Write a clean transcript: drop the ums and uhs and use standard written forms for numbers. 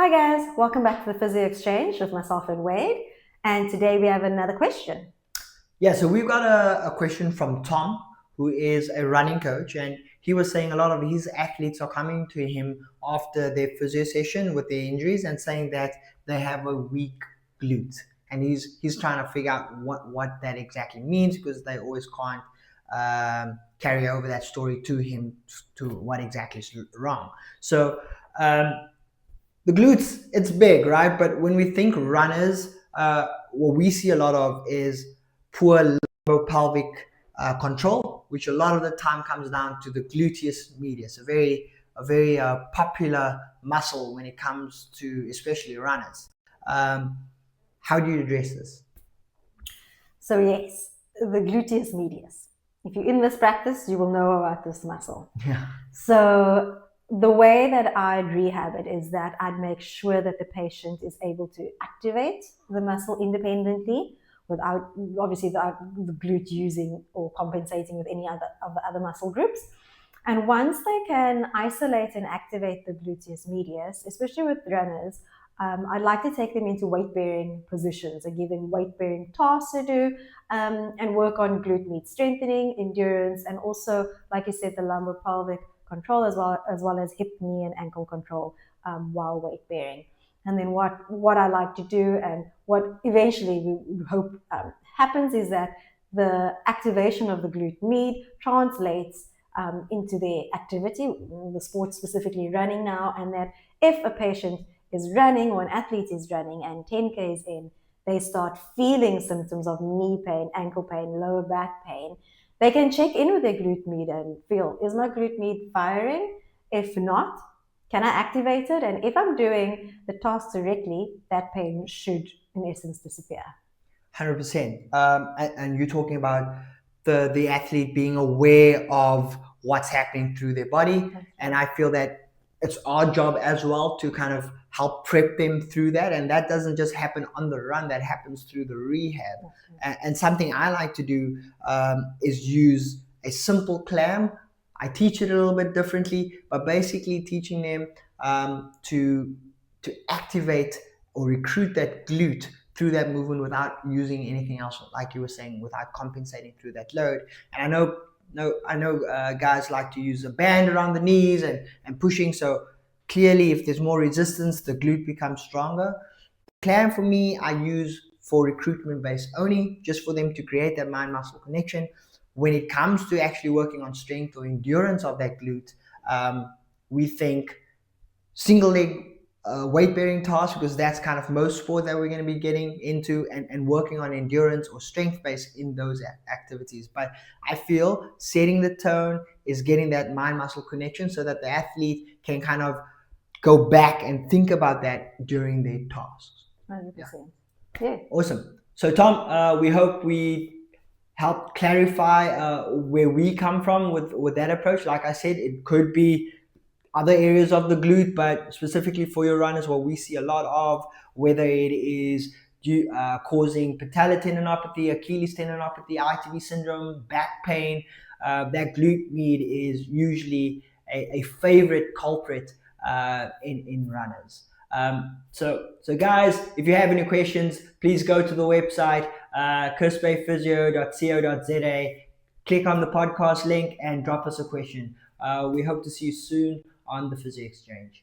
Hi guys, welcome back to the Physio Exchange with myself and Wade. And today we have another question. Yeah, so we've got a question from Tom, who is a running coach, and he was saying a lot of his athletes are coming to him after their physio session with their injuries and saying that they have a weak glute. And he's trying to figure out what that exactly means, because they always can't carry over that story to him to what exactly is wrong. So um, the glutes, it's big, right? But when we think runners, what we see a lot of is poor pelvic control, which a lot of the time comes down to the gluteus medius, a very popular muscle when it comes to especially runners. Um, how do you address this? So yes, the gluteus medius. If you're in this practice, you will know about this muscle. Yeah. So the way that I'd rehab it is that I'd make sure that the patient is able to activate the muscle independently without obviously the glute using or compensating with any other of the other muscle groups. And once they can isolate and activate the gluteus medius, especially with runners, I'd like to take them into weight-bearing positions and give them weight-bearing tasks to do and work on glute med strengthening, endurance, and also, like you said, the lumbar pelvic control as well as hip, knee, and ankle control while weight-bearing. And then what I like to do and what eventually we hope happens is that the activation of the glute med translates into their activity, the sport specifically running now, and that if a patient is running or an athlete is running and 10K is in, they start feeling symptoms of knee pain, ankle pain, lower back pain, they can check in with their glute med and feel, is my glute med firing? If not, can I activate it? And if I'm doing the task directly, that pain should, in essence, disappear. 100%. And you're talking about the athlete being aware of what's happening through their body. And I feel that it's our job as well to kind of help prep them through that. And that doesn't just happen on the run, that happens through the rehab. And something I like to do is use a simple clam. I teach it a little bit differently, but basically teaching them to activate or recruit that glute through that movement without using anything else, like you were saying, without compensating through that load. And I know guys like to use a band around the knees and pushing. So clearly, if there's more resistance, the glute becomes stronger. Clam for me, I use for recruitment based only, just for them to create that mind muscle connection. When it comes to actually working on strength or endurance of that glute, we think single leg weight bearing tasks, because that's kind of most sport that we're going to be getting into, and working on endurance or strength based in those activities. But I feel setting the tone is getting that mind muscle connection so that the athlete can kind of go back and think about that during their tasks. 100%. Yeah. Awesome. So Tom, we hope we helped clarify where we come from with that approach. Like I said, it could be other areas of the glute, but specifically for your runners, what we see a lot of, whether it is causing patellar tendinopathy, Achilles tendinopathy, ITV syndrome, back pain, that glute med is usually a favorite culprit in runners. So guys, if you have any questions, please go to the website, cursebeyphysio.co.za, click on the podcast link and drop us a question. We hope to see you soon on the Physio Exchange.